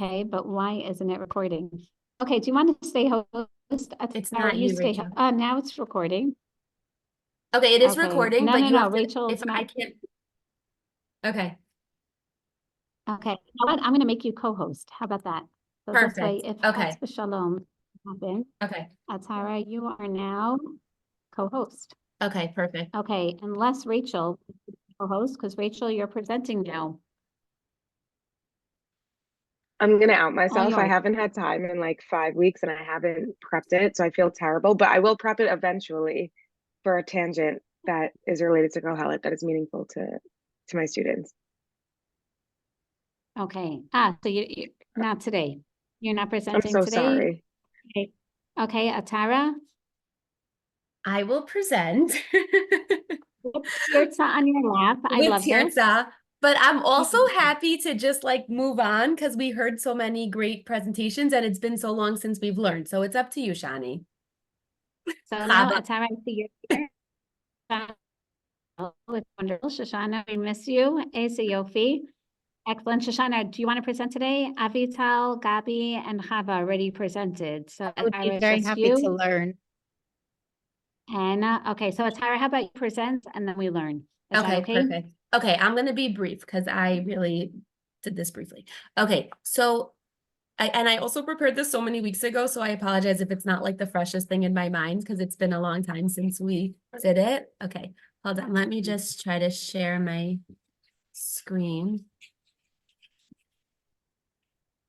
Okay, but why isn't it recording? Okay, do you want to stay host? It's Or not you you, stay, Rachel. now it's recording. Okay, it is Okay, recording, no, but no, you no, have to, Rachel's if I not. can't, okay, Okay, you know what? I'm gonna make you co-host. How about that? So this way, perfect. if Chas Okay, v'shalom happen, okay, Atara, you are now co-host. okay, perfect. Okay, unless Rachel co-host, because Rachel, you're presenting now. I'm gonna out All myself. I yours. haven't had time in like 5 weeks and I haven't prepped it, so I feel terrible, but I will prep it eventually for a tangent that is related to Kohelet that is meaningful to my students. Okay. So you not today. You're not I'm presenting so today. sorry. Okay. Okay, Atara. I will present With Tirza on your lap. I with love this. Tirza, but I'm also Mhm. happy to just like move on because we heard so many great presentations and it's been so long since we've learned. So it's up to you, Shani. So now, Chaba. Atara, I see you're here. Oh, it's wonderful. Shoshana, we miss you. Asa Yofi. Excellent. Shoshana, do you want to present today? Avital, Gabi, and Chava already presented. So I would be Atara, it's very just happy to you. learn. And okay, so Atara, how about you present and then we learn? Is that Okay, okay? perfect. Okay, I'm going to be brief because I really did this briefly. Okay, so I also prepared this so many weeks ago, so I apologize if it's not like the freshest thing in my mind because it's been a long time since we did it. Okay, hold on. Let me just try to share my screen.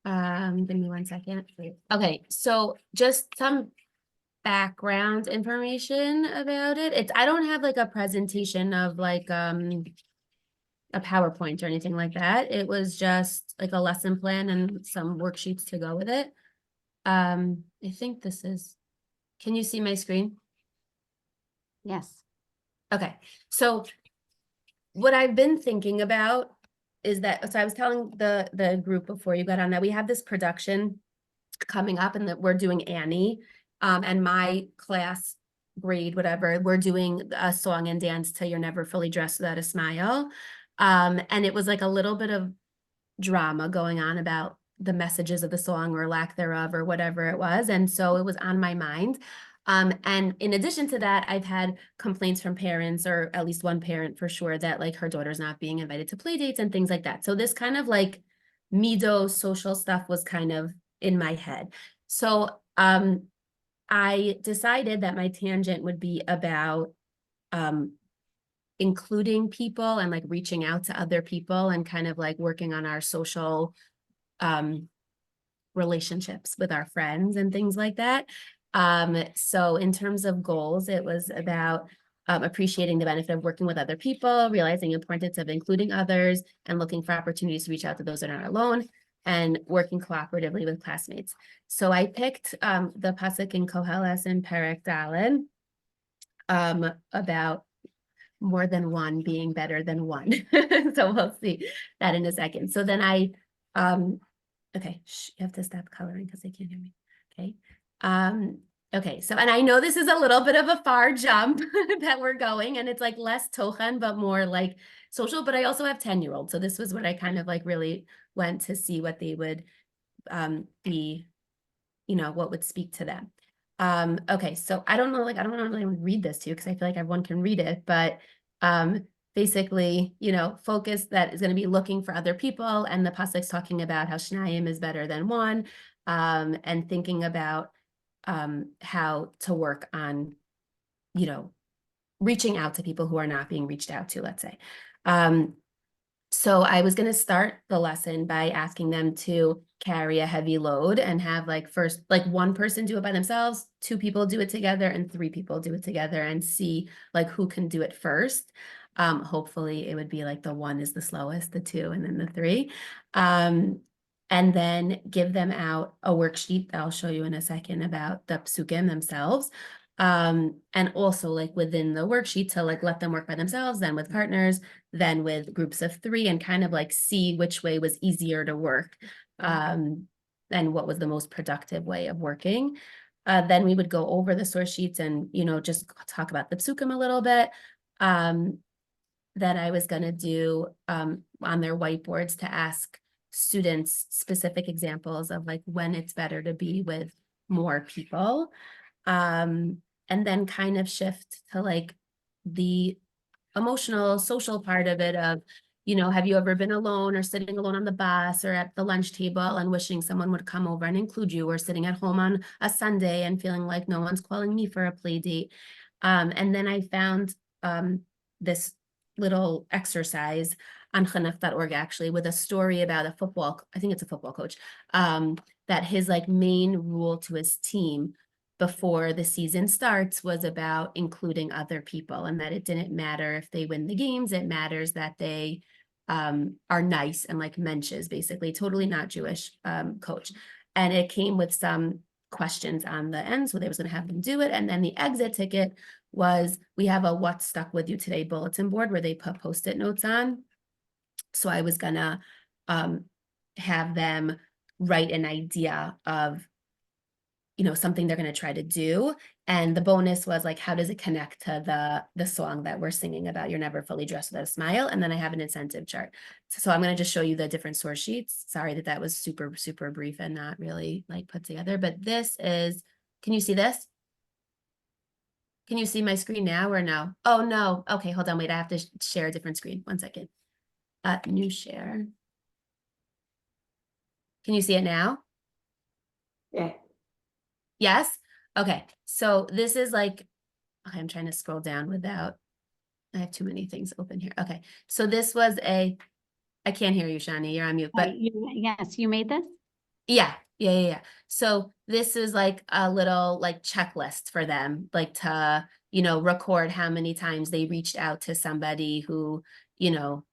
Give me 1 second. Okay, so just some background information about it. I don't have like a presentation of like a PowerPoint or anything like that. It was just like a lesson plan and some worksheets to go with it. I think this is, can you see my screen? Yes. Okay, so what I've been thinking about is that, so I was telling the group before you got on that we have this production coming up and that we're doing Annie, and my class grade, whatever, we're doing a song and dance to You're Never Fully Dressed Without a Smile. And it was like a little bit of drama going on about the messages of the song or lack thereof or whatever it was. And so it was on my mind. And in addition to that, I've had complaints from parents, or at least one parent for sure, that like her daughter's not being invited to play dates and things like that. So this kind of like Mido social stuff was kind of in my head. So I decided that my tangent would be about including people and like reaching out to other people and kind of like working on our social relationships with our friends and things like that. So in terms of goals, it was about appreciating the benefit of working with other people, realizing the importance of including others, and looking for opportunities to reach out to those that are not alone, and working cooperatively with classmates. So I picked the pasuk in Koheles and Perek Daled about more than one being better than one. So we'll see that in a second. So then okay, you have to stop coloring because they can't hear me. Okay. Okay, so, and I know this is a little bit of a far jump that we're going, and it's like less tochen, but more like social, but I also have 10-year-olds. So this was what I kind of like really went to see what they would be, what would speak to them. Okay, so I don't know, like, I don't really read this to you because I feel like everyone can read it, but basically, focus that is going to be looking for other people, and the pasuk's talking about how shnayim is better than one, and thinking about how to work on, reaching out to people who are not being reached out to, let's say. So I was going to start the lesson by asking them to carry a heavy load and have like first, like one person do it by themselves, two people do it together, and three people do it together, and see like who can do it first. Hopefully it would be like the one is the slowest, the two, and then the three. And then give them out a worksheet that I'll show you in a second about the psukim themselves. And also like within the worksheet to like let them work by themselves, then with partners, then with groups of three, and kind of like see which way was easier to work, and what was the most productive way of working. Then we would go over the source sheets and, just talk about the psukim a little bit. That I was going to do on their whiteboards to ask students specific examples of like when it's better to be with more people. And then kind of shift to like the emotional, social part of it of, you know, have you ever been alone or sitting alone on the bus or at the lunch table and wishing someone would come over and include you, or sitting at home on a Sunday and feeling like no one's calling me for a play date. And then I found this little exercise on chanech.org actually with a story about a football, I think it's a football coach, that his like main rule to his team before the season starts was about including other people, and that it didn't matter if they win the games, it matters that they are nice and like mensches, basically, totally not Jewish coach. And it came with some questions on the end, so they was going to have them do it. And then the exit ticket was, we have a what stuck with you today bulletin board where they put post-it notes on. So I was gonna have them write an idea of, you know, something they're going to try to do. And the bonus was like, how does it connect to the song that we're singing about, You're Never Fully Dressed Without a Smile? And then I have an incentive chart. So I'm going to just show you the different source sheets. Sorry that was super, super brief and not really like put together, but this is, can you see this? Can you see my screen now or no? Oh, no. Okay, hold on. Wait, I have to share a different screen. 1 second. New share. Can you see it now? Yeah. Yes? Okay, so this is like, okay, I'm trying to scroll down without, I have too many things open here. Okay, so this was I can't hear you, Shani, you're on mute, but Yes, you made this? yeah. So this is like a little like checklist for them, like to, you know, record how many times they reached out to somebody who, you know,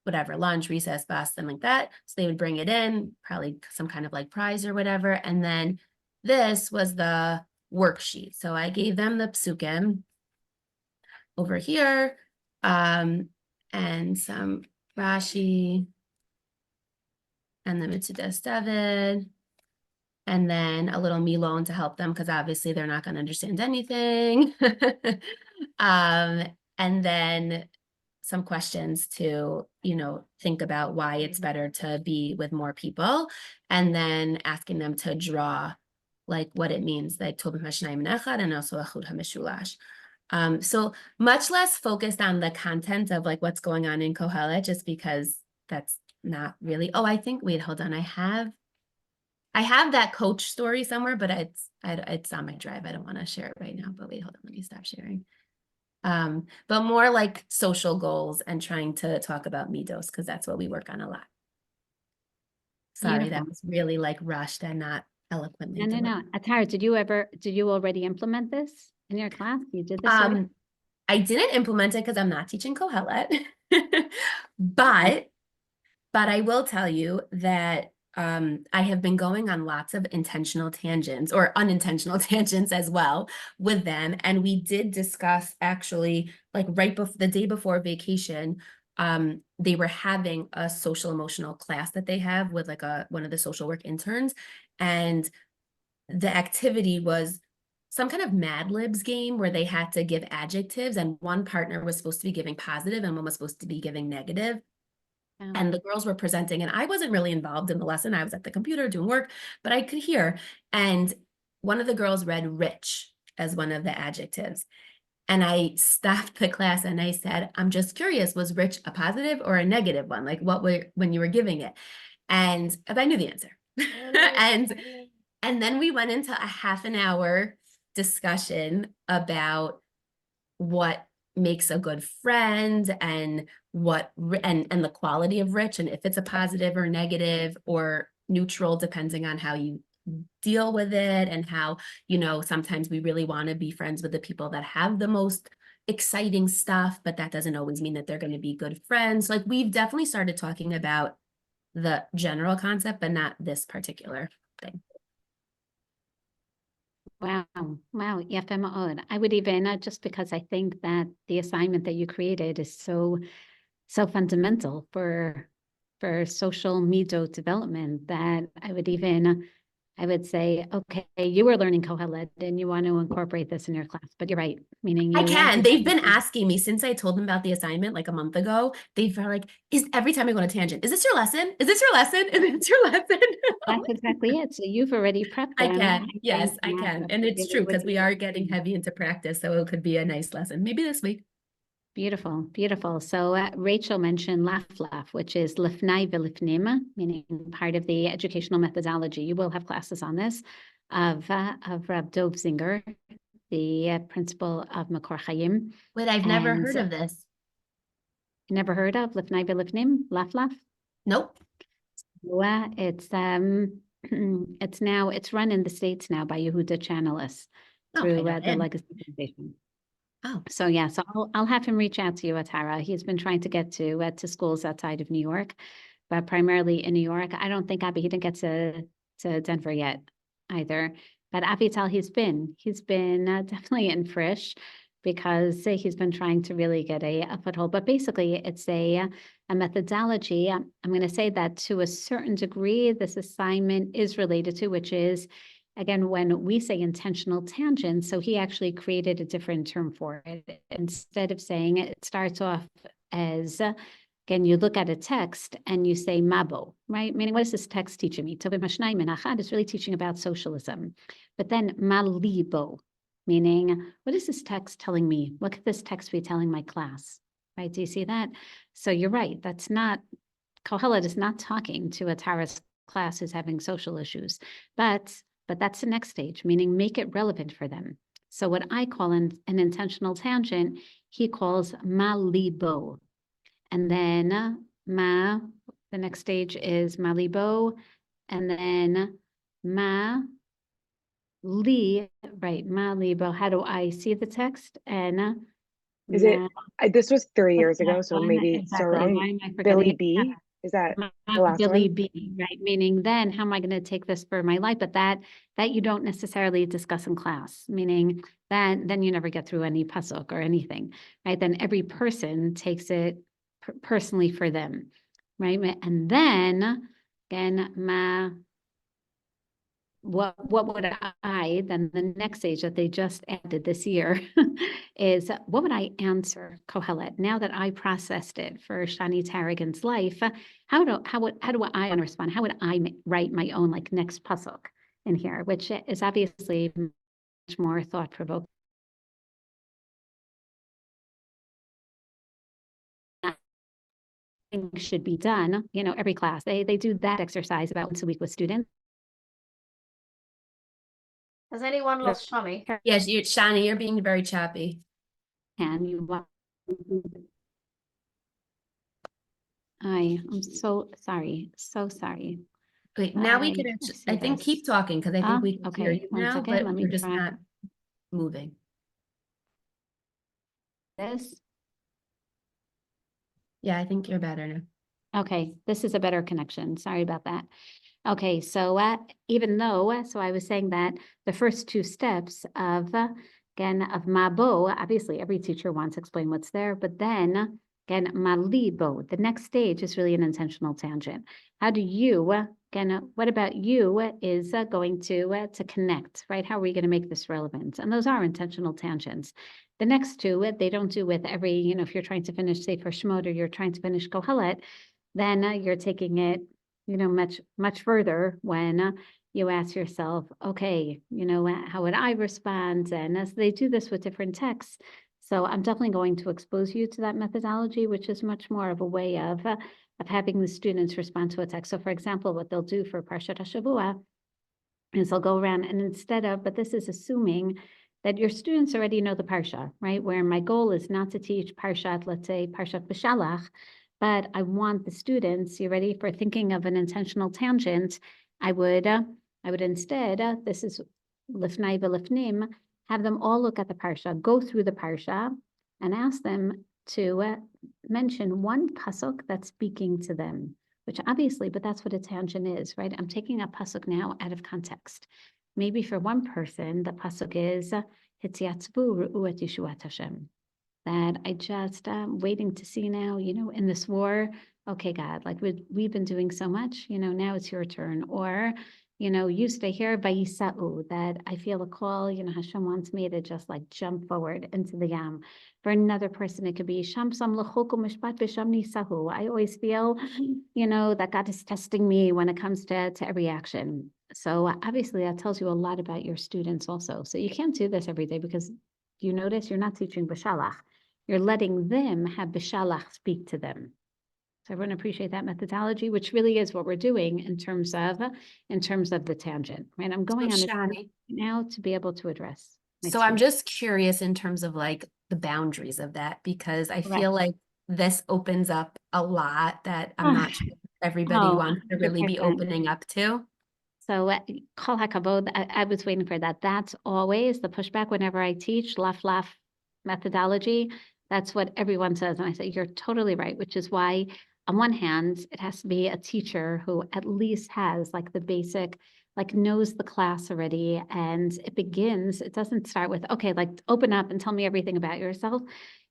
whatever, lunch, recess, bus, something like that. So they would bring it in, probably some kind of like prize or whatever. And then this was the worksheet. So I gave them the psukim over here, and some Rashi, and the Mitzudas David, and then a little Milon to help them, because obviously they're not going to understand anything. And then some questions to, you know, think about why it's better to be with more people, and then asking them to draw like what it means, like Tov Hashanayim Echad and also Achud HaMishulash. So much less focused on the content of like what's going on in Kohelet, just because that's not really, oh, I think, wait, hold on. I have that coach story somewhere, but it's on my drive. I don't want to share it right now, but wait, hold on. Let me stop sharing. But more like social goals and trying to talk about midos, because that's what we work on a lot. Sorry, Beautiful. that was really like rushed and not eloquently. No. Atara, did you already implement this in your class? You did this already? I didn't implement it because I'm not teaching Kohelet, but I will tell you that I have been going on lots of intentional tangents or unintentional tangents as well with them. And we did discuss actually like right before the day before vacation, they were having a social emotional class that they have with like one of the social work interns. And the activity was some kind of Mad Libs game where they had to give adjectives, and one partner was supposed to be giving positive and one was supposed to be giving negative. Oh. And the girls were presenting, and I wasn't really involved in the lesson. I was at the computer doing work, but I could hear. And one of the girls read rich as one of the adjectives. And I stopped the class and I said, I'm just curious, was rich a positive or a negative one? Like when you were giving it? And I knew the answer. And then we went into a half an hour discussion about what makes a good friend and and the quality of rich, and if it's a positive or negative or neutral, depending on how you deal with it, and how, you know, sometimes we really want to be friends with the people that have the most exciting stuff, but that doesn't always mean that they're going to be good friends. Like, we've definitely started talking about the general concept, but not this particular thing. Wow. Yafe ma'od. I would even, just because I think that the assignment that you created is so fundamental for social mido development, that I would even I would say, okay, you were learning Kohelet and you want to incorporate this in your class, but you're right, meaning I you. can. They've been asking me since I told them about the assignment like a month ago. They've been like, every time I go on a tangent, is this your lesson? Is this your lesson? Is this your lesson? That's exactly it. So you've already prepped I them. can. think Yes, I that can. And it's really true would because be we are getting amazing. heavy into practice. So it could be a nice lesson. Maybe this week. Beautiful, beautiful. So Rachel mentioned Laf, which is Lifnai v'Lifnim, meaning part of the educational methodology. You will have classes on this of Rav Dov Zinger, the principal of Makor Chaim. Wait, I've never And heard of this. Never heard of Lifnai v'Lifnim, Laf? Nope. Well, it's it's run in the States now by Yehuda Channelists through Okay, the Legacy Foundation. Oh, So yeah, so I'll have him reach out to you, Atara. He's been trying to get to schools outside of New York, but primarily in New York. I don't think he didn't get to Denver yet either. But Avital, he's been definitely in Frisch because he's been trying to really get a foothold. But basically, it's a methodology. I'm going to say that to a certain degree, this assignment is related to, which is, again, when we say intentional tangents, so he actually created a different term for it. Instead of saying it starts off as, again, you look at a text and you say mabo, right? Meaning, what is this text teaching me? Tovim Hashnayim and Achad is really teaching about socialism. But then malibo, meaning, what is this text telling me? What could this text be telling my class? Right? Do you see that? So you're right. That's not, Kohelet is not talking to a Taras class who's having social issues, but that's the next stage, meaning make it relevant for them. So what I call an intentional tangent, he calls malibo. And then the next stage is malibo, and then malibo. How do I see the text? And Is it, this was 3 years ago, so maybe so exactly. around Why am I Billy forgetting? B. Is that the last Billy one? B, right? Meaning then how am I going to take this for my life? But that you don't necessarily discuss in class, meaning that then you never get through any pasuk or anything, right? Then every person takes it personally for them, right? And then again, what would I, then the next stage that they just added this year is what would I answer Kohelet now that I processed it for Shani Tarragan's life? How do I want to respond? How would I write my own like next pasuk in here, which is obviously much more thought provoking. Should be done, every class they do that exercise about once a week with students. Has anyone lost Shami? yes, Shani, you're being very choppy. And you want, I'm so sorry, Wait, now we can I actually, see I think this. keep talking because I think we can hear Okay, you one now, second, but let me we're just try not moving. this. Yeah, I think you're better now. Okay, this is a better connection. Sorry about that. Okay, so even though, so I was saying that the first two steps of, again, of mabo, obviously every teacher wants to explain what's there, but then, again, malibo, the next stage is really an intentional tangent. How do you, again, what about you is going to connect, right? How are we going to make this relevant? And those are intentional tangents. The next two, they don't do with every, if you're trying to finish, say, for Shemot, or you're trying to finish Kohelet, then you're taking it, much further when you ask yourself, okay, how would I respond? And as they do this with different texts. So I'm definitely going to expose you to that methodology, which is much more of a way of having the students respond to a text. So for example, what they'll do for Parshat HaShavua is they'll go around and instead of, but this is assuming that your students already know the Parsha, right? Where my goal is not to teach Parshat, let's say Parshat B'Shalach, but I want the students, you ready for thinking of an intentional tangent? I would instead, this is Lifnai v'Lifnim, have them all look at the Parsha, go through the Parsha, and ask them to mention one pasuk that's speaking to them, which obviously, but that's what a tangent is, right? I'm taking a pasuk now out of context. Maybe for one person, the pasuk is Hitziatzvu Ru'u et Yeshuat Hashem. That I just waiting to see now, in this war, okay, God, like we've been doing so much, now it's your turn. Or used to hear by Yisa'u that I feel a call, Hashem wants me to just like jump forward into the yam. For another person, it could be Sham Sam L'choku Mishpat B'Sham Nisahu. I always feel, that God is testing me when it comes to every action. So obviously that tells you a lot about your students also. So you can't do this every day because you notice you're not teaching B'Shalach. You're letting them have B'Shalach speak to them. So everyone appreciate that methodology, which really is what we're doing in terms of the tangent, right? I'm going on it Shani, now to be able to address. my so I'm students. just curious in terms of like the boundaries of that, because I feel like this opens up a lot that I'm not sure everybody Oh, wants to really be 100%. opening up to. So kol hakavod, I was waiting for that. That's always the pushback whenever I teach laugh methodology. That's what everyone says. And I say, you're totally right, which is why on one hand, it has to be a teacher who at least has like the basic, like knows the class already. And it doesn't start with, okay, like open up and tell me everything about yourself.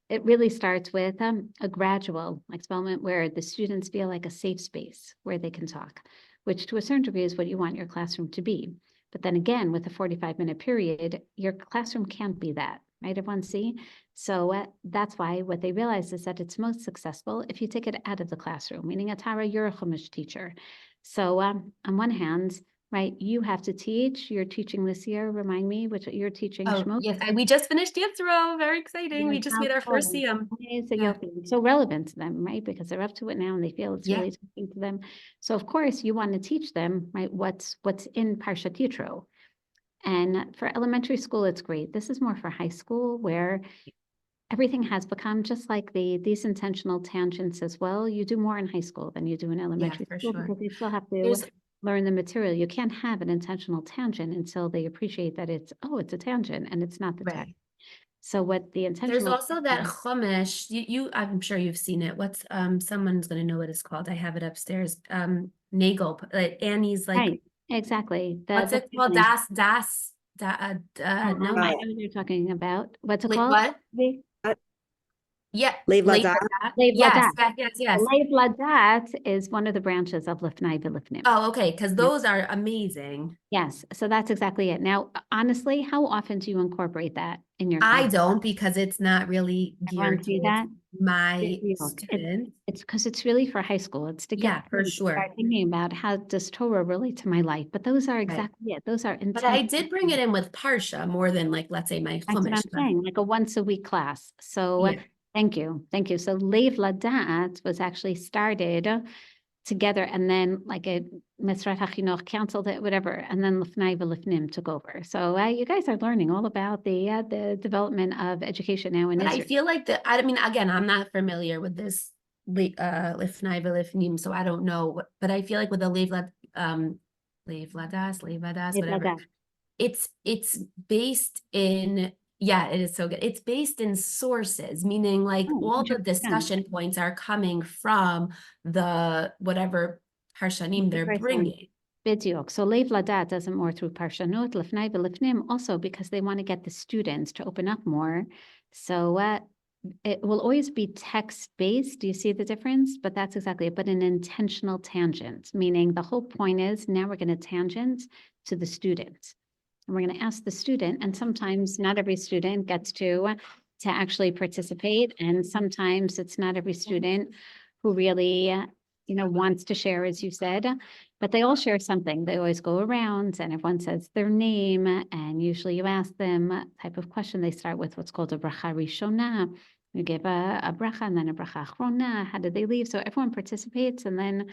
It really starts with a gradual experiment where the students feel like a safe space where they can talk, which to a certain degree is what you want your classroom to be. But then again, with a 45-minute period, your classroom can't be that, right? Everyone see? So that's why what they realize is that it's most successful if you take it out of the classroom, meaning Atara, you're a Chumash teacher. So on one hand, right, you have to teach. You're teaching this year. Remind me which you're teaching. Oh, Shmos? yes, we just finished Yitzro. Very exciting. We Yes, just how made our first cool. Siyam. It's a Yeah. yopi. So relevant to them, right? Because they're up to it now and they feel it's Yeah. really talking to them. So of course you want to teach them, right, what's in Parshat Yitro. And for elementary school, it's great. This is more for high school where everything has become just like these intentional tangents as well. You do more in high school than you do in elementary for school sure. because you still have to There's learn the material. You can't have an intentional tangent until they appreciate that it's a tangent and it's not the text. right. So what the There's intentional also that Chumash. I'm sure you've seen it. What's someone's gonna know what it's called. I have it upstairs. Nagel, Annie's like, right, exactly. what's it called? family. No, I know what you're talking about. What's it Like called? what? The Yeah, Lev Lev Ladat. Ladat. Lev Yes, Ladat. yes. Lev Ladat is one of the branches of Lifnai V'Lifnim. Oh, okay, because those are amazing. Yes, so that's exactly it. Now, honestly, how often do you incorporate that in your I class? don't, because it's not really Everyone geared see towards that? my It's students. because it's really for high school. It's to get Yeah, for them to sure. start thinking about how does Torah relate to my life. But those are exactly it. Those are But I intentional. did bring it in with Parsha more than like, let's say my That's what I'm Chumash. saying, like a once a week class. So Yeah. thank you. So Lev Ladat was actually started together and then like a Misrat HaChinuch canceled it, whatever. And then Lifnai V'Lifnim took over. So you guys are learning all about the development of education now in But I Israel. feel like I mean, again, I'm not familiar with this Lifnai V'Lifnim, so I don't know. But I feel like with the Lev Ladas, whatever. It's based in, it is so good. It's based in sources, meaning like Oh, all the 100%. discussion points are coming from the whatever Parshanim they're 100%. bringing. B'diuk. So Lev Ladat does it more through Parshanot, Lifnai V'Lifnim, also because they want to get the students to open up more. So it will always be text-based. Do you see the difference? But that's exactly it. But an intentional tangent, meaning the whole point is now we're going to tangent to the student. And we're going to ask the student, and sometimes not every student gets to actually participate. And sometimes it's not every student who really, wants to share, as you said, but they all share something. They always go around and everyone says their name. And usually you ask them a type of question. They start with what's called a bracha rishona. You give a bracha and then a bracha achrona. How did they leave? So everyone participates. And then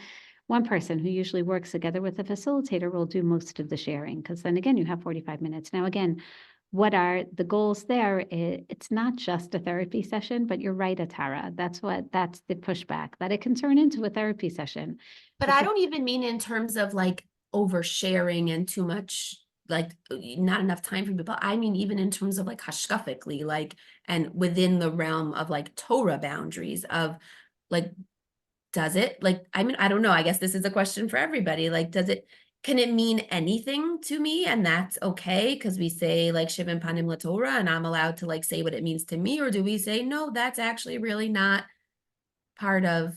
one person who usually works together with a facilitator will do most of the sharing, because then again, you have 45 minutes. Now, again, what are the goals there? It's not just a therapy session, but you're right, Atara. That's the pushback, that it can turn into a therapy session. But I don't even mean in terms of like oversharing and too much, like not enough time for people. I mean, even in terms of like hashkafically, like, and within the realm of like Torah boundaries of like, does it, like, I mean, I don't know. I guess this is a question for everybody. Like, can it mean anything to me? And that's okay, because we say like Shivin Panim LaTorah and I'm allowed to like say what it means to me? Or do we say, no, that's actually really not part of,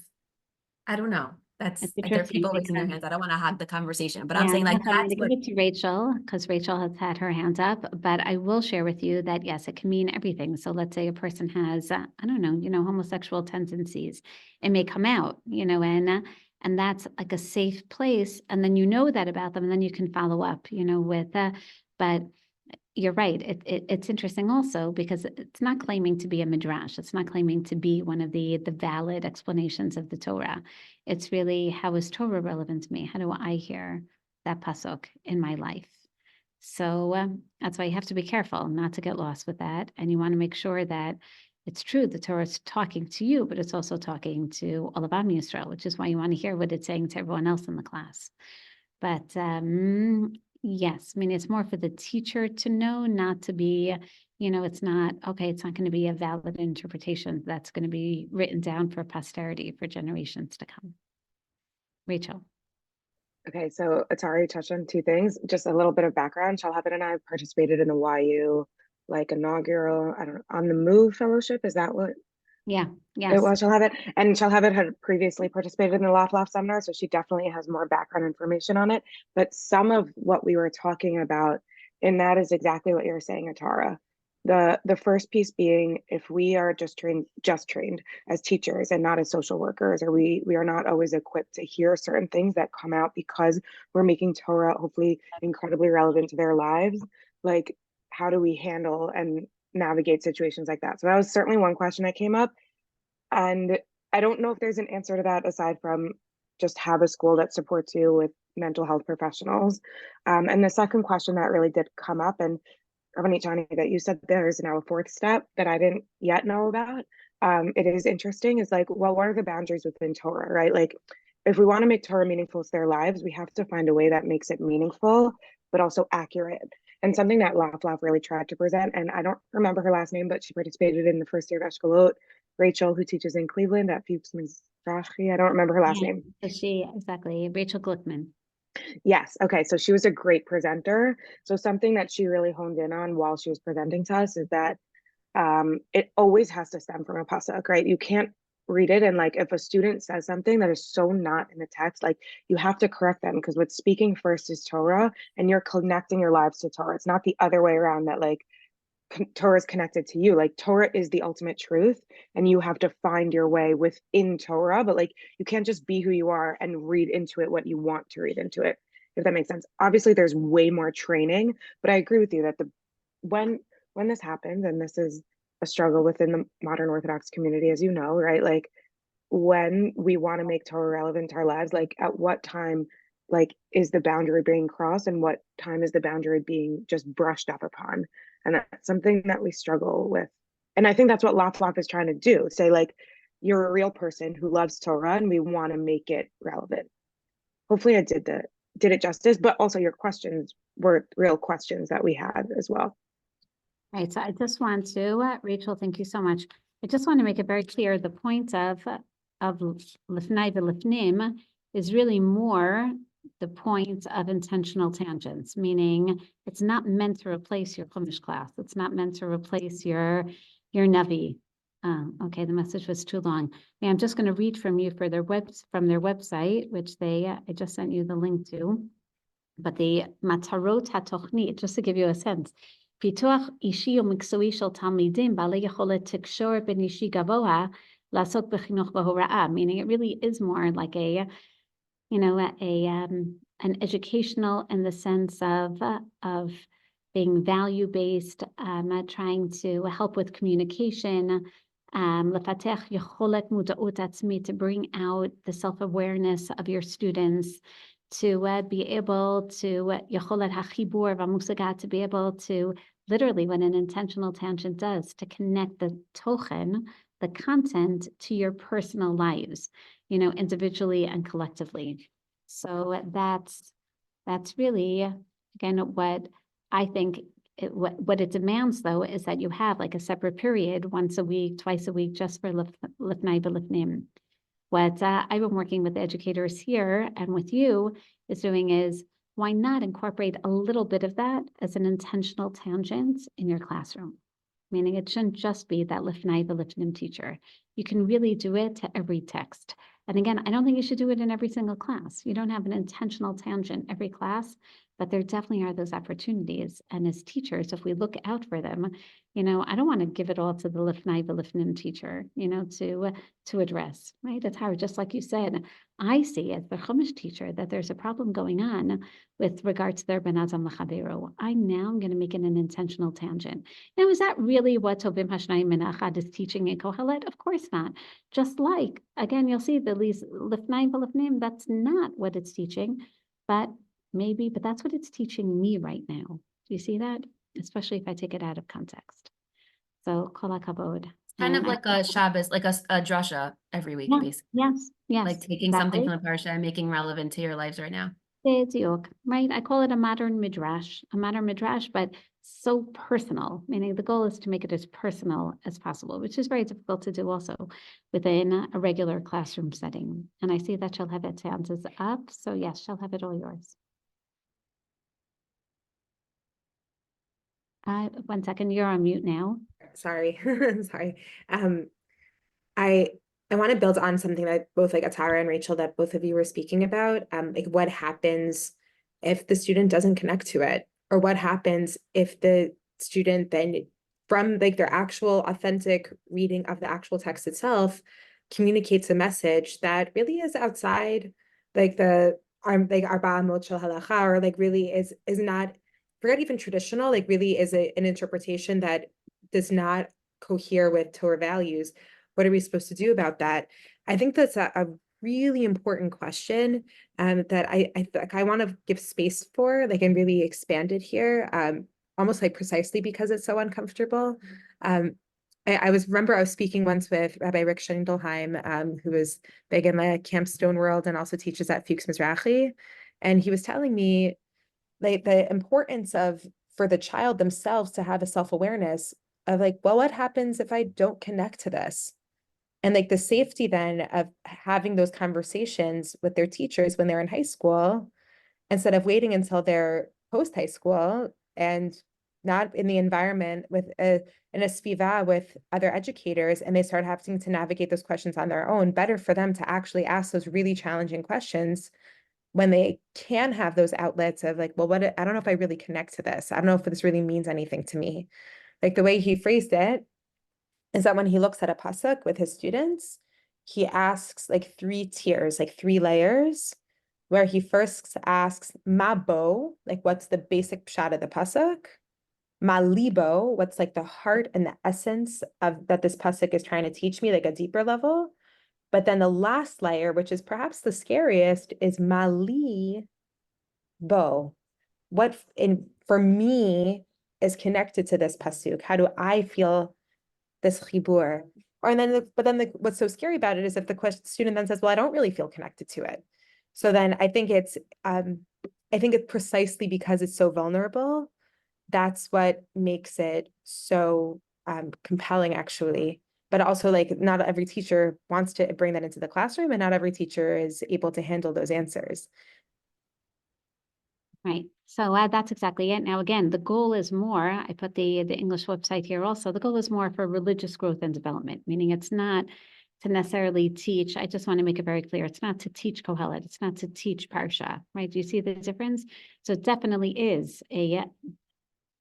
I don't know. That's, It's there are interesting people raising their because- hands. I don't want to hog the conversation, but I'm Yeah, saying like that's why I'm that's gonna what, give it to Rachel, because Rachel has had her hands up, but I will share with you that yes, it can mean everything. So let's say a person has, I don't know, homosexual tendencies. It may come out, and that's like a safe place. And then you know that about them, and then you can follow up, with, but you're right. It's interesting also because it's not claiming to be a midrash. It's not claiming to be one of the valid explanations of the Torah. It's really, how is Torah relevant to me? How do I hear that pasuk in my life? So that's why you have to be careful not to get lost with that. And you want to make sure that it's true. The Torah is talking to you, but it's also talking to all of Am Yisrael, which is why you want to hear what it's saying to everyone else in the class. But yes, I mean, it's more for the teacher to know, not to be, it's not, okay, it's not going to be a valid interpretation that's going to be written down for posterity for generations to come. Rachel. Okay, so Atari touched on two things. Just a little bit of background. Shalhavet and I participated in the YU inaugural, I don't know, On the Move fellowship. Is that what Yeah, it yes. was? Shalhavet. And Shalhavet had previously participated in the Laugh Laugh seminar, so she definitely has more background information on it. But some of what we were talking about in that is exactly what you're saying, Atara. The first piece being, if we are just trained as teachers and not as social workers, or we are not always equipped to hear certain things that come out because we're making Torah hopefully incredibly relevant to their lives, like how do we handle and navigate situations like that? So that was certainly one question that came up, and I don't know if there's an answer to that aside from just have a school that supports you with mental health professionals. And the second question that really did come up, and Johnny, that you said there is now a fourth step that I didn't yet know about. It is interesting, is like, well, what are the boundaries within Torah, right? Like, if we want to make Torah meaningful to their lives, we have to find a way that makes it meaningful, but also accurate. And something that Laugh Laugh really tried to present, and I don't remember her last name, but she participated in the first year of Eshkolot, Rachel, who teaches in Cleveland at Fuchs Mizrahi. I don't remember her last name. So exactly, Rachel Glickman. Yes. Okay. So she was a great presenter. So something that she really honed in on while she was presenting to us is that it always has to stem from a pasuk, right? You can't read it, and like if a student says something that is so not in the text, like you have to correct them, because what's speaking first is Torah, and you're connecting your lives to Torah. It's not the other way around, that like Torah is connected to you. Like Torah is the ultimate truth, and you have to find your way within Torah, but like you can't just be who you are and read into it what you want to read into it, if that makes sense. Obviously there's way more training, but I agree with you that when this happens, and this is a struggle within the modern Orthodox community, as you know, right? Like when we want to make Torah relevant to our lives, like at what time, like is the boundary being crossed, and what time is the boundary being just brushed up upon? And that's something that we struggle with. And I think that's what Laugh Laugh is trying to do. Say like, you're a real person who loves Torah, and we want to make it relevant. Hopefully I did it justice, but also your questions were real questions that we had as well. Right, so I just want to, Rachel, thank you so much. I just want to make it very clear, the point of Lifnai v'Lifnim is really more the point of intentional tangents, meaning it's not meant to replace your Chumash class. It's not meant to replace your Navi. Okay, the message was too long. Yeah, I'm just going to read from you for from their website, which I just sent you the link to. But the Matarot HaTochni, just to give you a sense, פיתוח אישי ומקצועי של תלמידים בעלי יכולת תקשורת בין אישי גבוה לעסוק בחינוך והוראה, meaning it really is more like an educational in the sense of being value-based, trying to help with communication, לפתח יכולת מודעות עצמית, to bring out the self-awareness of your students, to be able to יכולת החיבור והמושגה, to be able to literally, what an intentional tangent does, to connect the tochen, the content, to your personal lives, individually and collectively. So that's really, again, what I think what it demands, though, is that you have like a separate period once a week, twice a week, just for Lifnai v'Lifnim. What I've been working with the educators here and with you is doing is, why not incorporate a little bit of that as an intentional tangent in your classroom? Meaning it shouldn't just be that Lifnai v'Lifnim teacher. You can really do it to every text. And again, I don't think you should do it in every single class. You don't have an intentional tangent every class, but there definitely are those opportunities. And as teachers, if we look out for them, you know, I don't want to give it all to the Lifnai V'Lifnim teacher, you know, to address, right? It's hard, just like you said, I see as the Chumash teacher that there's a problem going on with regards to their Ben Adam L'Chaveiro. I now am going to make it an intentional tangent. Now, is that really what Tovim Hashnayim Menachad is teaching in Kohelet? Of course not. Just like, again, you'll see the Lifnai V'Lifnim, that's not what it's teaching, but maybe, but that's what it's teaching me right now. Do you see that? Especially if I take it out of context. So, kol hakavod. Kind of And I like a Shabbos, like a drasha every week, Yeah, basically. yes, yes. Like taking something exactly. from the parsha and making relevant to your lives right now. Bediuk, right? I call it a modern midrash, but so personal, meaning the goal is to make it as personal as possible, which is very difficult to do also within a regular classroom setting. And I see that Shalhevet hands is up. So yes, Shalhevet, all yours. 1 second, you're on mute now. Sorry, sorry. I I want to build on something that both like Atara and Rachel, that both of you were speaking about. Like what happens if the student doesn't connect to it, or what happens if the student then, from like their actual authentic reading of the actual text itself, communicates a message that really is outside like the like Arba Amot Shel Halacha, or like really is not, forget even traditional, like really is an interpretation that does not cohere with Torah values. What are we supposed to do about that? I think that's a really important question that I want to give space for, like, and really expand it here, almost like precisely because it's so uncomfortable. I remember I was speaking once with Rabbi Rick Schindelheim, who was big in the Camp Stone world and also teaches at Fuchs Mizrachi. And he was telling me like the importance of, for the child themselves to have a self-awareness of like, well, what happens if I don't connect to this? And like the safety then of having those conversations with their teachers when they're in high school, instead of waiting until they're post high school and not in the environment with in a sviva with other educators, and they start having to navigate those questions on their own. Better for them to actually ask those really challenging questions when they can have those outlets of like, well, I don't know if I really connect to this. I don't know if this really means anything to me. Like the way he phrased it is that when he looks at a pasuk with his students, he asks like 3 tiers, like 3 layers, where he first asks ma bo, like what's the basic pshat of the pasuk, ma libo, what's like the heart and the essence of that this pasuk is trying to teach me, like a deeper level. But then the last layer, which is perhaps the scariest, is ma li bo. What for me is connected to this pasuk? How do I feel this chibur? Or and then what's so scary about it is if the student then says, well, I don't really feel connected to it. So then I think it's precisely because it's so vulnerable, that's what makes it so compelling, actually. But also, like, not every teacher wants to bring that into the classroom, and not every teacher is able to handle those answers. Right. So that's exactly it. Now, again, the goal is more, I put the English website here also, the goal is more for religious growth and development, meaning it's not to necessarily teach. I just want to make it very clear. It's not to teach Kohelet. It's not to teach Parsha, right? Do you see the difference? So it definitely is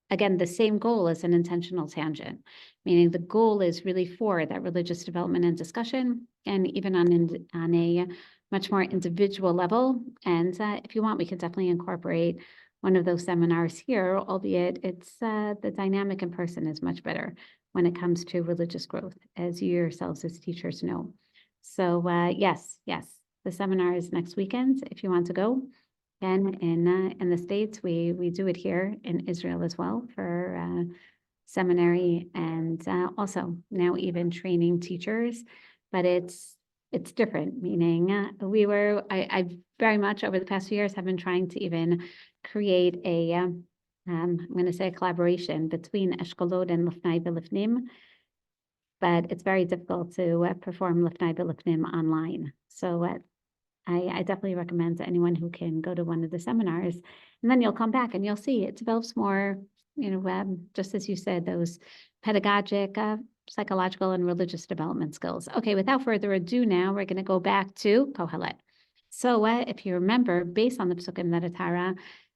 again, the same goal as an intentional tangent, meaning the goal is really for that religious development and discussion, and even on a much more individual level. And if you want, we can definitely incorporate one of those seminars here, albeit it's the dynamic in person is much better when it comes to religious growth, as you yourselves as teachers know. So yes, the seminar is next weekend if you want to go. And in the States, we do it here in Israel as well for seminary, and also now even training teachers, but it's different, meaning I very much over the past few years have been trying to even create a I'm going to say a collaboration between Eshkolot and Lifnai B'Lifnim, but it's very difficult to perform Lifnai B'Lifnim online. So I definitely recommend to anyone who can go to one of the seminars, and then you'll come back and you'll see it develops more, just as you said, those pedagogic psychological and religious development skills. Okay, without further ado now, we're going to go back to Kohelet. So if you remember, based on the Psukim that Atara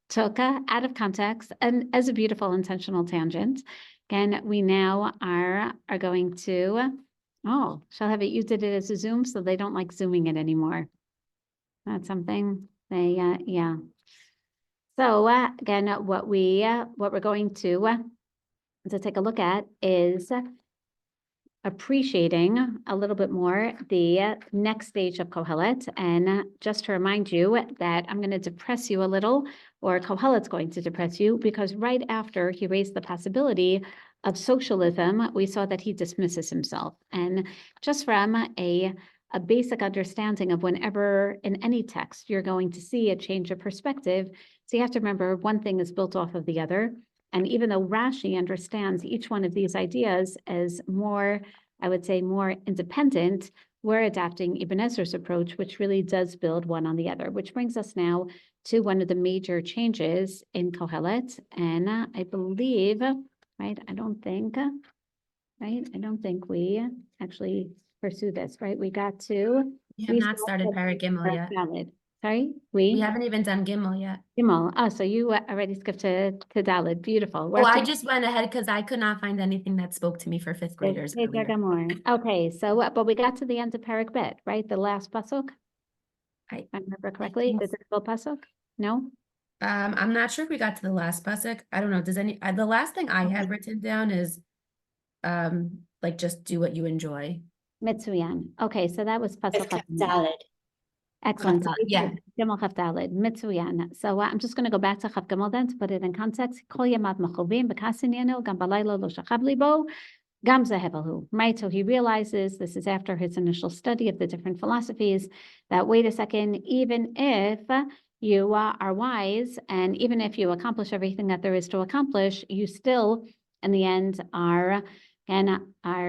took out of context and as a beautiful intentional tangent, again, we now are going to, oh, shall have it, you did it as a Zoom, so they don't like Zooming it anymore. That's something they, yeah. So again, what we're going to take a look at is appreciating a little bit more the next stage of Kohelet. And just to remind you that I'm going to depress you a little, or Kohelet's going to depress you, because right after he raised the possibility of socialism, we saw that he dismisses himself. And just from a basic understanding of whenever in any text you're going to see a change of perspective, so you have to remember one thing is built off of the other. And even though Rashi understands each one of these ideas as more, I would say, more independent, we're adapting Ibn Ezra's approach, which really does build one on the other, which brings us now to one of the major changes in Kohelet. And I believe, right, I don't think we actually pursue this, right? We got to. We have not started Parak Gimel yet. Valid. Sorry, We haven't even done Gimel yet. Gimel. Oh, so you already skipped to Dalid. Beautiful. We're Oh, up I to- just went ahead because I could not find anything that spoke to me for fifth graders. earlier. Okay, so but we got to the end of Parak Bet, right? The last pasuk. I remember correctly. think The difficult pasuk. No. I'm not sure if we got to the last pasuk. I don't know. Does the last thing I have written down is like just do what you enjoy. Mitsuyan. Okay, so that was pasuk. Dalid. Excellent. Chaf Daled, yeah. Gimel Chaf Daled. Mitsuyan. So I'm just going to go back to Chaf Gimel then to put it in context. Kol yamad machovim b'kasin yenu gam balaylo lo shachab libo gam zehevahu. Right. So he realizes this is after his initial study of the different philosophies that wait a second, even if you are wise and even if you accomplish everything that there is to accomplish, you still in the end are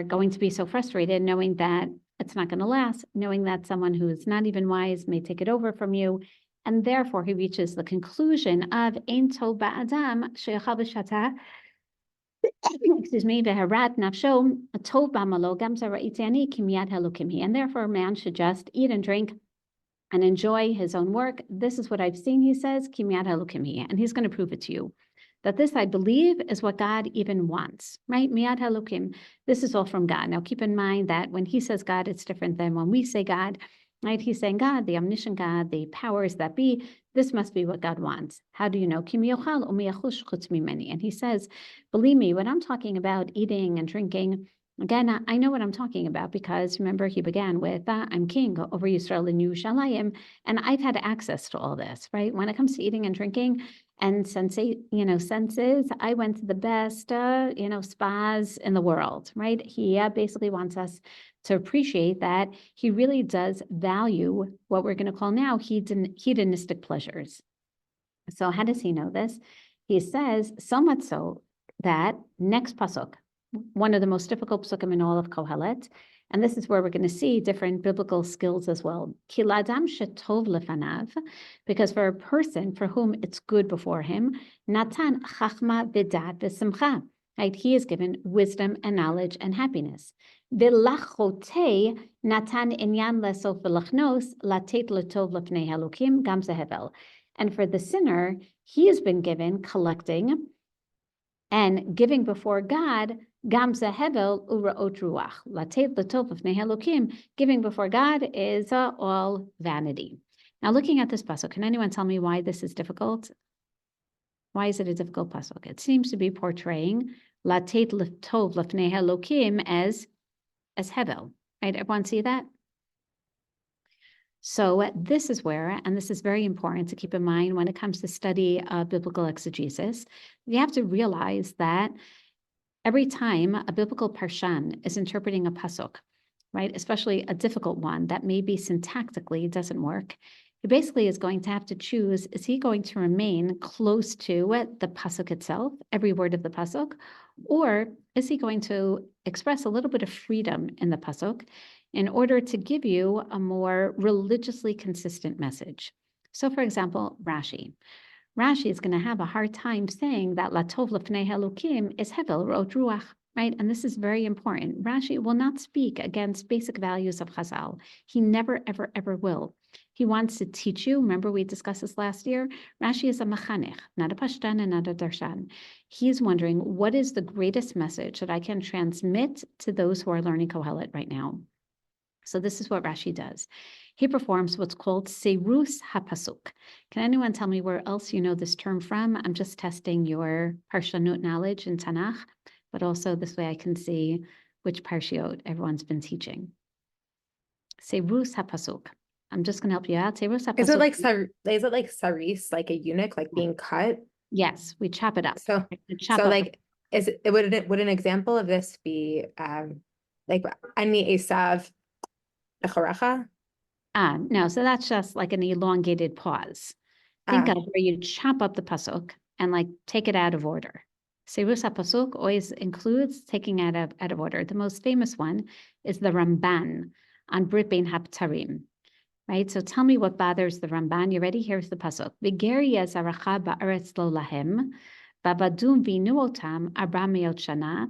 going to be so frustrated knowing that it's not going to last, knowing that someone who is not even wise may take it over from you. And therefore, he reaches the conclusion of Ein Tov Ba'adam She'achal B'Shata, excuse me, V'Harat Nafsho Tov Ba'Malo Gam Zara'iti Ani Ki Miyad Elokim Hi. And therefore, a man should just eat and drink and enjoy his own work. This is what I've seen, he says, Ki Miyad Elokim Hi. And he's going to prove it to you. That this, I believe, is what God even wants, right? Miyad Elokim. This is all from God. Now, keep in mind that when he says God, it's different than when we say God, right? He's saying God, the omniscient God, the powers that be. This must be what God wants. How do you know? And he says, believe me, when I'm talking about eating and drinking, again, I know what I'm talking about because remember, he began with, I'm king over Yisrael and Yerushalayim, and I've had access to all this, right? When it comes to eating and drinking, and senses, I went to the best, spas in the world, right? He basically wants us to appreciate that he really does value what we're going to call now hedonistic pleasures. So how does he know this? He says, so much so that next pasuk, one of the most difficult pasukim in all of Kohelet, and this is where we're going to see different biblical skills as well. Kiladam shetov lefanav, because for a person for whom it's good before him, natan chachma v'dat v'simcha, right? He is given wisdom and knowledge and happiness. V'lachote natan inyan lesof v'lachnos latet letov lefnei halukim gam zehevel. And for the sinner, he has been given collecting and giving before God, gam zehevel uraot ruach, latet letov lefnei halukim, giving before God is all vanity. Now, looking at this pasuk, can anyone tell me why this is difficult? Why is it a difficult pasuk? It seems to be portraying latet letov lefnei halukim as hevel. Right? Everyone see that? So this is where, and this is very important to keep in mind when it comes to study of biblical exegesis, you have to realize that every time a biblical parshan is interpreting a pasuk, right, especially a difficult one that maybe syntactically doesn't work, he basically is going to have to choose, is he going to remain close to the pasuk itself, every word of the pasuk, or is he going to express a little bit of freedom in the pasuk in order to give you a more religiously consistent message? So for example, Rashi is going to have a hard time saying that Latov Lefnei Halukim is Hevel Rot Ruach, right? And this is very important. Rashi will not speak against basic values of Chazal. He never, ever, ever will. He wants to teach you. Remember, we discussed this last year. Rashi is a machanech, not a pashtan and not a darshan. He's wondering, what is the greatest message that I can transmit to those who are learning Kohelet right now? So this is what Rashi does. He performs what's called Serus HaPasuk. Can anyone tell me where else you know this term from? I'm just testing your Parshanut knowledge in Tanakh, but also this way I can see which Parshiot everyone's been teaching. Serus HaPasuk. I'm just going to help you out. Serus HaPasuk. Is it like saris, like a eunuch, like being cut? Yes, we chop it up. So, We chop so up like, would an example of this be, like, Ani Esav Echorecha? no, so that's just like an elongated pause. Think of where you chop up the pasuk and like take it out of order. Serus HaPasuk always includes taking out of order. The most famous one is the Ramban on Brit Bein HaPtarim, right? So tell me what bothers the Ramban. You ready? Here's the pasuk. V'geri yazaracha ba'aretz lo lahem, ba'vadum v'inu otam 400 shana,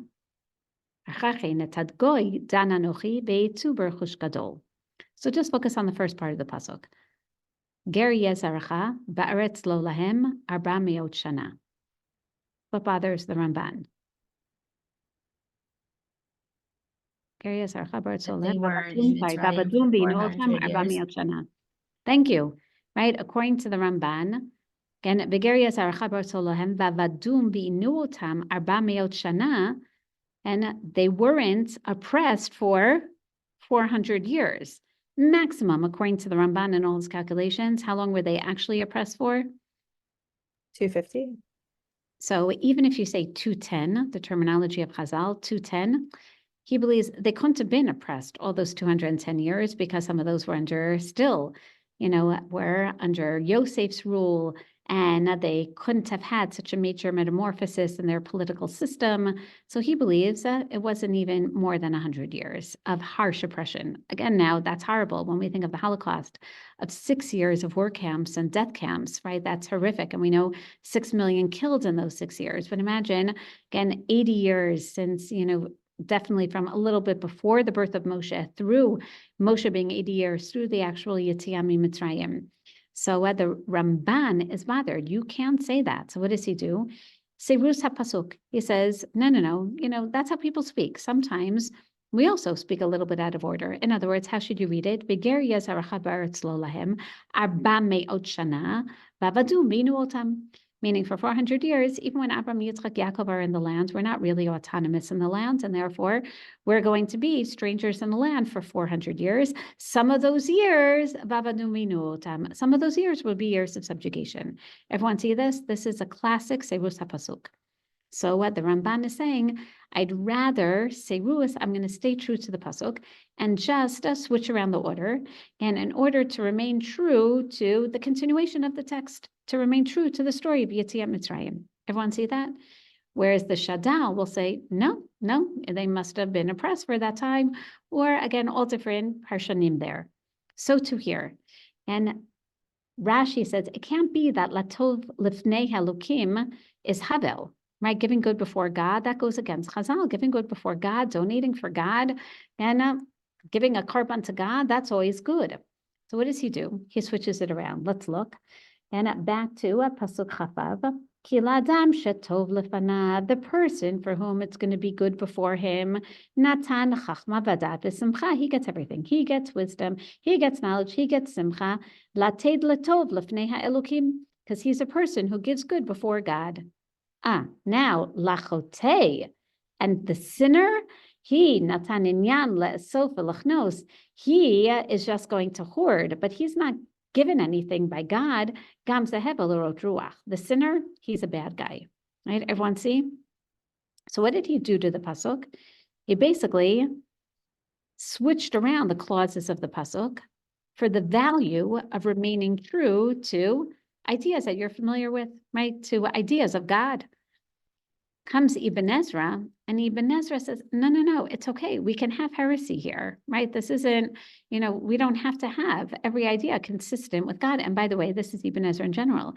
achachin et hadgoy dan anochi be'etzu b'rechush gadol. So just focus on the first part of the pasuk. Ger yezaracha ba'aretz lo lahem 400 shana. What bothers the Ramban? Ger yezaracha ba'aretz lo That they lahem were in Mitzrayim ba'vadum for v'inu otam 400 years. 400 shana. Thank you. Right, according to the Ramban, again, Beger yezaracha ba'aretz lo lahem ba'vadum v'inu otam 400 shana, and they weren't oppressed for 400 years. Maximum, according to the Ramban and all his calculations. How long were they actually oppressed for? 250? So even if you say 210, the terminology of Chazal, 210, he believes they couldn't have been oppressed all those 210 years because some of those were under still, were under Yosef's rule, and they couldn't have had such a major metamorphosis in their political system. So he believes that it wasn't even more than 100 years of harsh oppression. Again, now that's horrible when we think of the Holocaust, of 6 years of work camps and death camps, right? That's horrific. And we know 6 million killed in those 6 years. But imagine, again, 80 years since, definitely from a little bit before the birth of Moshe, through Moshe being 80 years, through the actual Yetziat Mitzrayim. So the Ramban is bothered. You can't say that. So what does he do? Serus HaPasuk. He says, no, that's how people speak. Sometimes we also speak a little bit out of order. In other words, how should you read it? Beger yazaracha ba'aretz lo lahem 400 shana ba'vadum v'inu otam. Meaning for 400 years, even when Abraham, Yitzchak, Yaakov are in the land, we're not really autonomous in the land, and therefore we're going to be strangers in the land for 400 years. Some of those years, some of those years will be years of subjugation. Everyone see this? This is a classic Serus HaPasuk. So what the Ramban is saying, I'd rather Serus, I'm going to stay true to the pasuk and just switch around the order. And in order to remain true to the continuation of the text, to remain true to the story of Yetziat Mitzrayim. Everyone see that? Whereas the Shadal will say, no, they must have been oppressed for that time. Or again, all different Parshanim there. So too here. And Rashi says, it can't be that Latov Lifnei Halukim is Havel. Right, giving good before God, that goes against Chazal. Giving good before God, donating for God, and giving a korban to God, that's always good. So what does he do? He switches it around. Let's look. And back to Pasuk Chafav. Ki l'adam shetov lefanav, the person for whom it's going to be good before him. Natan chachma vadat v'simcha, he gets everything. He gets wisdom, he gets knowledge, he gets simcha. Lated letov lefnei ha'elokim, because he's a person who gives good before God. Now, lachote, and the sinner, he, natan inyan le'esof v'lachnos, he is just going to hoard, but he's not given anything by God. Gam zehevel urot ruach. The sinner, he's a bad guy, right? Everyone see? So what did he do to the pasuk? He basically switched around the clauses of the pasuk for the value of remaining true to ideas that you're familiar with, right? To ideas of God. Comes Ibn Ezra, and Ibn Ezra says, no, it's okay. We can have heresy here, right? This isn't, we don't have to have every idea consistent with God. And by the way, this is Ibn Ezra in general.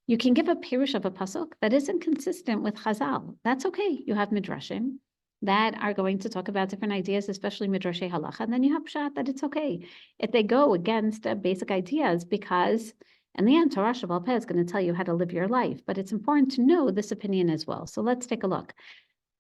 You can give a pirush of a pasuk that isn't consistent with Chazal. That's okay. You have midrashim. that are going to talk about different ideas, especially midrashay halacha, and then you have pshat that it's okay if they go against basic ideas, because in the end, Torah Shebaal Peh is going to tell you how to live your life, but it's important to know this opinion as well. So let's take a look.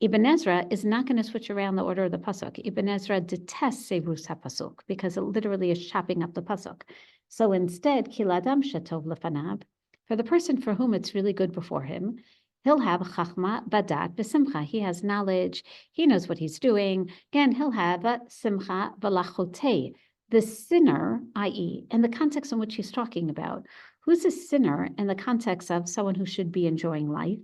Ibn Ezra is not going to switch around the order of the pasuk. Ibn Ezra detests Seirus HaPasuk because it literally is chopping up the pasuk. So instead, Kiladam Shetov Lefanav, for the person for whom it's really good before him, he'll have Chachma, Badat, V'Simcha. He has knowledge. He knows what he's doing. Again, he'll have Simcha V'Lachotei. The sinner, i.e., in the context in which he's talking about, who's a sinner in the context of someone who should be enjoying life?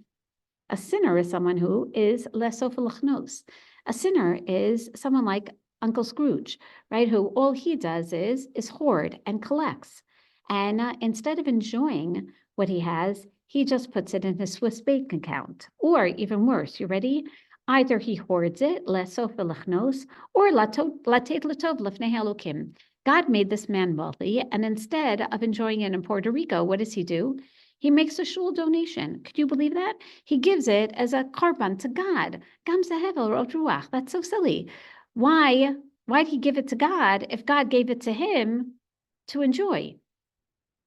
A sinner is someone who is lesof lachnos. A sinner is someone like Uncle Scrooge, right? Who all he does is hoard and collects. And instead of enjoying what he has, he just puts it in his Swiss bank account. Or even worse, you ready? Either he hoards it, lesof lachnos, or latet latov lefnei Elokim. God made this man wealthy, and instead of enjoying it in Puerto Rico, what does he do? He makes a shul donation. Could you believe that? He gives it as a korban to God. Gam zehevel rot ruach. That's so silly. Why'd he give it to God if God gave it to him to enjoy?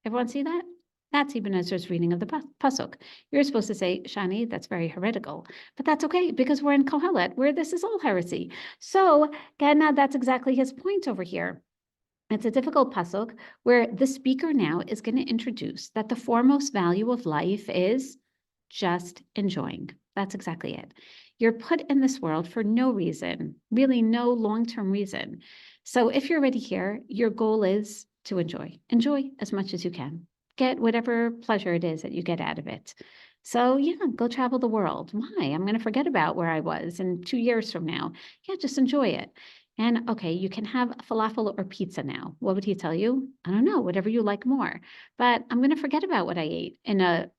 Everyone see that? That's Ibn Ezra's reading of the pasuk. You're supposed to say, Shani, that's very heretical, but that's okay because we're in Kohelet, where this is all heresy. So, again, that's exactly his point over here. It's a difficult pasuk where the speaker now is going to introduce that the foremost value of life is just enjoying. That's exactly it. You're put in this world for no reason, really no long-term reason. So if you're already here, your goal is to enjoy. Enjoy as much as you can. Get whatever pleasure it is that you get out of it. So yeah, go travel the world. Why? I'm going to forget about where I was in 2 years from now. Yeah, just enjoy it. And okay, you can have falafel or pizza now. What would he tell you? I don't know, whatever you like more. But I'm going to forget about what I ate in a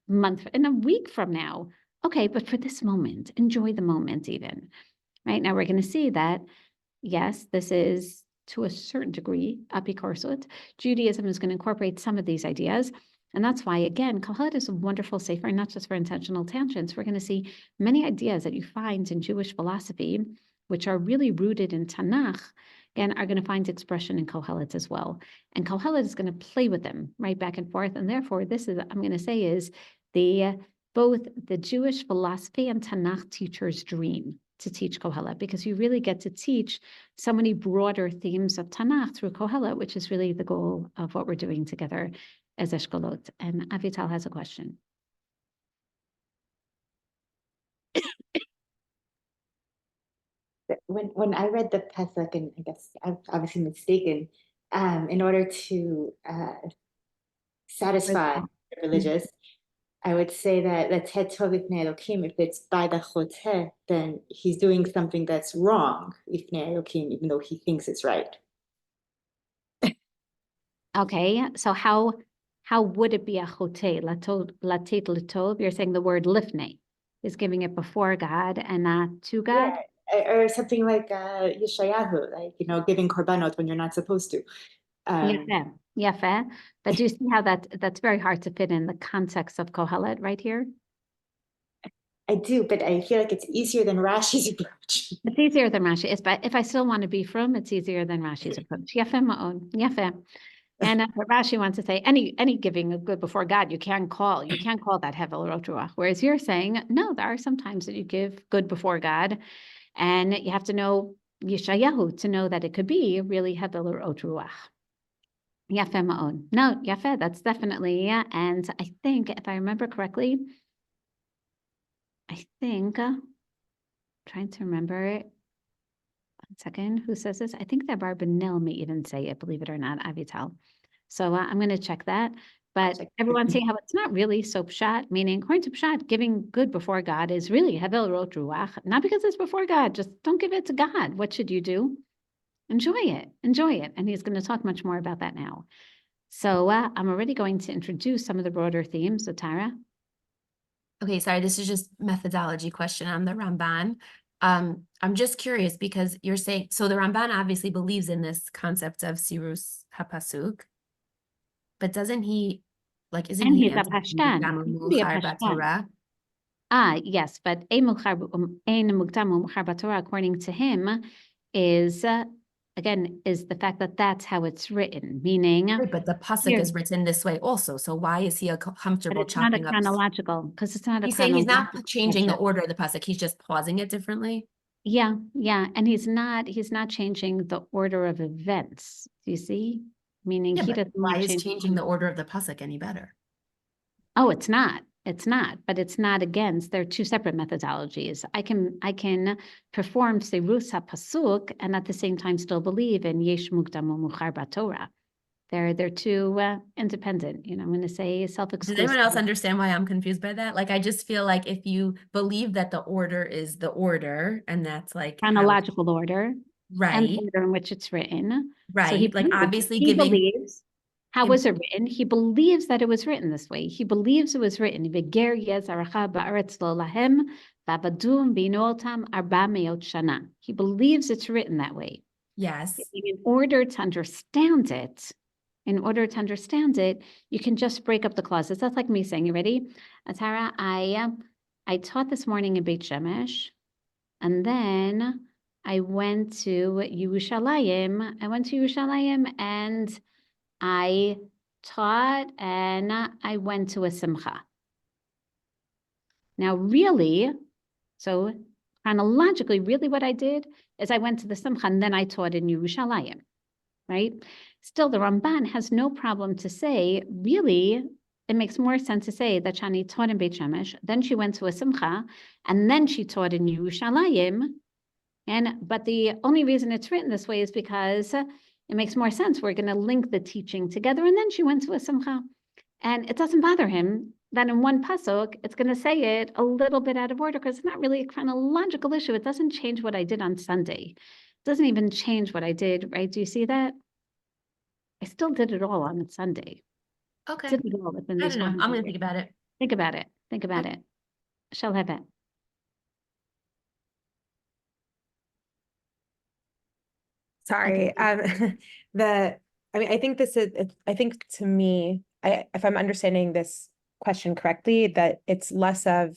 week from now. Okay, but for this moment, enjoy the moment even. Right now, we're going to see that, yes, this is to a certain degree, apikorsut. Judaism is going to incorporate some of these ideas. And that's why, again, Kohelet is a wonderful sefer, not just for intentional tangents. We're going to see many ideas that you find in Jewish philosophy, which are really rooted in Tanakh, again, are going to find expression in Kohelet as well. And Kohelet is going to play with them right back and forth. And therefore, this is, I'm going to say, is both the Jewish philosophy and Tanakh teacher's dream to teach Kohelet, because you really get to teach so many broader themes of Tanakh through Kohelet, which is really the goal of what we're doing together as Eshkolot. And Avital has a question. When I read the pasuk, and I guess I'm obviously mistaken, in order to satisfy the religious, I would say that if it's by the choteh, then he's doing something that's wrong, even though he thinks it's right. Okay, so how would it be a choteh, latet l'tov? You're saying the word lifnei is giving it before God and not to God? Yeah, or something like Yeshayahu, like, giving korbanot when you're not supposed to. Yafeh. But do you see how that's very hard to fit in the context of Kohelet right here? I do, but I feel like it's easier than Rashi's approach. It's easier than Rashi. But if I still want to be from, it's easier than Rashi's approach. Yafeh ma'on, yafeh. And what Rashi wants to say, any giving of good before God, you can't call that hevel rot ruach. Whereas you're saying, no, there are some times that you give good before God, and you have to know Yeshayahu to know that it could be really hevel rot ruach. Yafeh ma'on. No, yafeh, that's definitely, and I think, if I remember correctly, trying to remember it, 1 second, who says this? I think that Barbanel may even say it, believe it or not, Avital. So I'm going to check that. But everyone's saying how it's not really so pshat, meaning according to pshat, giving good before God is really hevel rot ruach, not because it's before God, just don't give it to God. What should you do? Enjoy it. And he's going to talk much more about that now. So I'm already going to introduce some of the broader themes. So Tara? Okay, sorry, this is just methodology question on the Ramban. I'm just curious because you're saying, so the Ramban obviously believes in this concept of Sirus HaPasuk, but doesn't he, like, isn't And he he's a Pashtan. He could be a Pashtan. Yes, but ein mukdam u'muchar b'Torah, according to him, is again is the fact that that's how it's written, meaning Right, but the pasuk here- is written this way also, so why is he but comfortable it's not a chopping up? chronological, because it's not a He's saying he's not chronological changing the section. order of the pasuk, he's just pausing it differently. Yeah, and he's not changing the order of events. Do you see? Meaning Yeah, he but doesn't why like is changing the order of the pasuk any better? Oh, it's not. It's not, but it's not against. They're two separate methodologies. I can perform Serus HaPasuk and at the same time still believe in Yesh Mukdam u'Muchar b'Torah. They're two independent. I'm going to say Does self-exclusive. anyone else understand why I'm confused by that? Like, I just feel like if you believe that the order is the order, and that's like how it's- Chronological order and the right, order in which it's written. So right, like obviously he giving. believes. How was it written? He believes that it was written this way. He believes it was written. V'ger yezaracha ba'aretz lo lahem v'avadum b'notam arba meot shana. He believes it's written that way. Yes, In order to understand it, you can just break up the clauses. That's like me saying, you ready? Atara, I taught this morning in Beit Shemesh, and then I went to Yerushalayim. And I taught and I went to a simcha. Now, really, so chronologically, really what I did is I went to the simcha and then I taught in Yerushalayim, right? Still, the Ramban has no problem to say, really, it makes more sense to say that Shani taught in Beit Shemesh, then she went to a simcha, and then she taught in Yerushalayim. But the only reason it's written this way is because it makes more sense. We're going to link the teaching together. And then she went to a simcha. And it doesn't bother him that in one pasuk, it's going to say it a little bit out of order because it's not really a chronological issue. It doesn't change what I did on Sunday. It doesn't even change what I did, right? Do you see that? I still did it all on Sunday. okay, Did it all within I these don't know, I'm 400 gonna think years. about it. Think about it. Think about it. Shall have it. Sorry. I think this is, I think to me, if I'm understanding this question correctly, that it's less of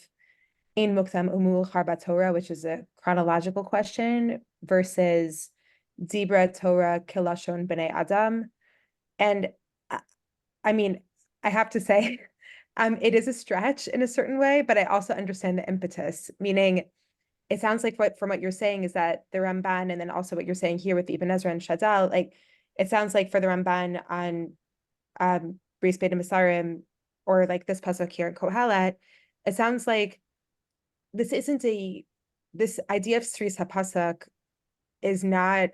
Ein Mukdam u'Muchar b'Torah, which is a chronological question, versus Dibra Torah Kilashon B'nei Adam. And I mean, I have to say, it is a stretch in a certain way, but I also understand the impetus, meaning it sounds like from what you're saying is that the Ramban, and then also what you're saying here with Ibn Ezra and Shadal, like it sounds like for the Ramban on Bris Beit Masarim, or like this pasuk here in Kohelet, it sounds like this idea of Sris HaPasuk is not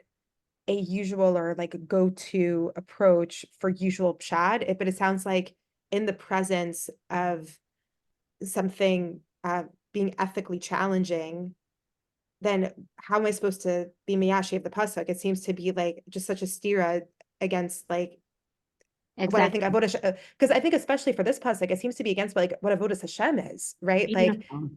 a usual or like a go-to approach for usual pshat, but it sounds like in the presence of something being ethically challenging, then how am I supposed to be miyashi of the pasuk? It seems to be like just such a stira against like what I think avodah, because I think especially for this pasuk, it seems to be against like what avodas Hashem is, right? Beautiful.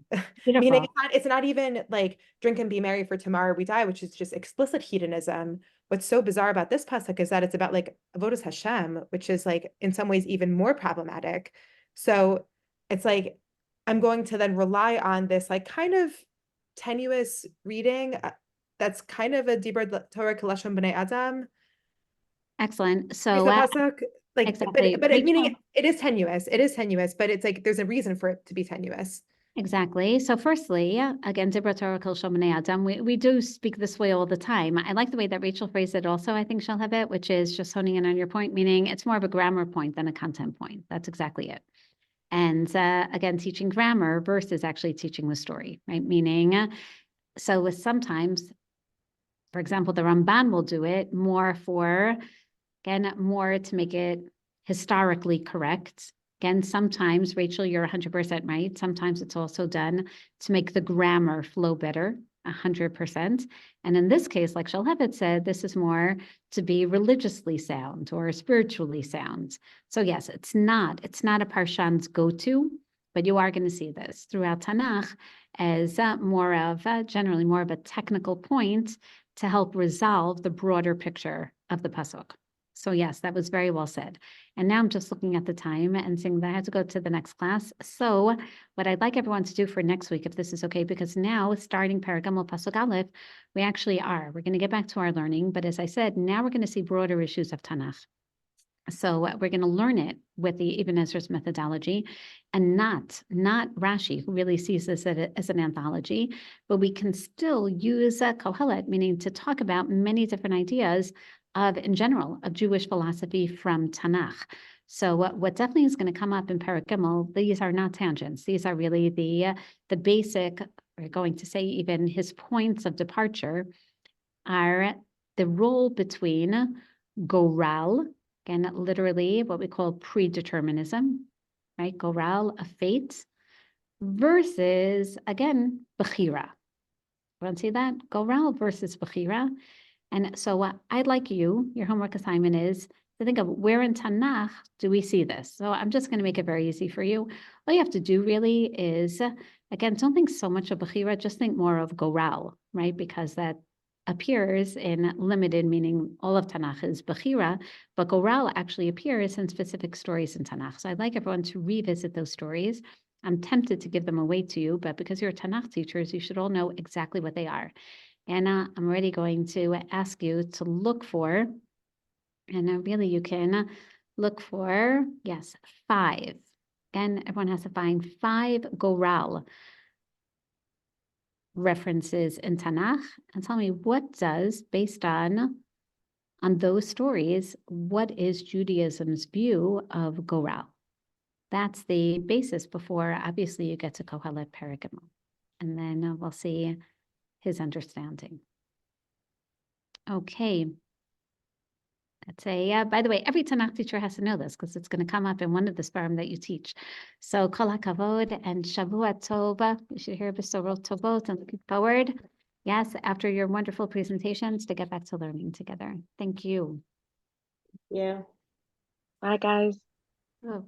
Meaning Beautiful. it's not even like drink and be merry for tomorrow we die, which is just explicit hedonism. What's so bizarre about this pasuk is that it's about like avodas Hashem, which is like in some ways even more problematic. So it's like I'm going to then rely on this like kind of tenuous reading that's kind of a Dibra Torah Kilashon B'nei Adam. Excellent. Is So the pasuk like, exactly. but Rachel- meaning it is tenuous, but it's like there's a reason for it to be tenuous. Exactly. So firstly, again, Dibra Torah Kol Shel Bnei Adam, we do speak this way all the time. I like the way that Rachel phrased it also, I think she'll have it, which is just honing in on your point, meaning it's more of a grammar point than a content point. That's exactly it. And again, teaching grammar versus actually teaching the story, right? Meaning, so with sometimes, for example, the Ramban will do it more for, again, more to make it historically correct. Again, sometimes, Rachel, you're 100% right. Sometimes it's also done to make the grammar flow better, 100%. And in this case, like Shalhevet said, this is more to be religiously sound or spiritually sound. So yes, it's not a parshan's go-to, but you are going to see this throughout Tanakh as generally more of a technical point to help resolve the broader picture of the pasuk. So yes, that was very well said. And now I'm just looking at the time and saying that I have to go to the next class. So what I'd like everyone to do for next week, if this is okay, because now starting Paragamel Pasuk Aleph, we actually are. We're going to get back to our learning. But as I said, now we're going to see broader issues of Tanakh. So we're going to learn it with the Ibn Ezra's methodology and not Rashi, who really sees this as an anthology, but we can still use Kohelet, meaning to talk about many different ideas of, in general, of Jewish philosophy from Tanakh. So what definitely is going to come up in Perek Gimel, these are not tangents. These are really the basic, we're going to say even his points of departure are the role between Goral, again, literally what we call predeterminism, right? Goral, a fate, versus, again, Bechira. Everyone see that? Goral versus Bechira. And so I'd like you, your homework assignment is to think of where in Tanakh do we see this? So I'm just going to make it very easy for you. All you have to do really is, again, don't think so much of Bechira, just think more of Goral, right? Because that appears in limited, meaning all of Tanakh is Bechira, but Goral actually appears in specific stories in Tanakh. So I'd like everyone to revisit those stories. I'm tempted to give them away to you, but because you're Tanakh teachers, you should all know exactly what they are. And I'm already going to ask you to look for, and really you can look for, yes, 5. Again, everyone has to find 5 Goral references in Tanakh and tell me what does, based on those stories, what is Judaism's view of Goral? That's the basis before, obviously, you get to Kohelet Perek Gimel. And then we'll see his understanding. Okay. That's by the way, every Tanakh teacher has to know this because it's going to come up in one of the sparim that you teach. So kol hakavod and Shavua Tov. You should hear Besorot Tovot and looking forward. Yes, after your wonderful presentations to get back to learning together. Thank you. Yeah. Bye, guys. Oh.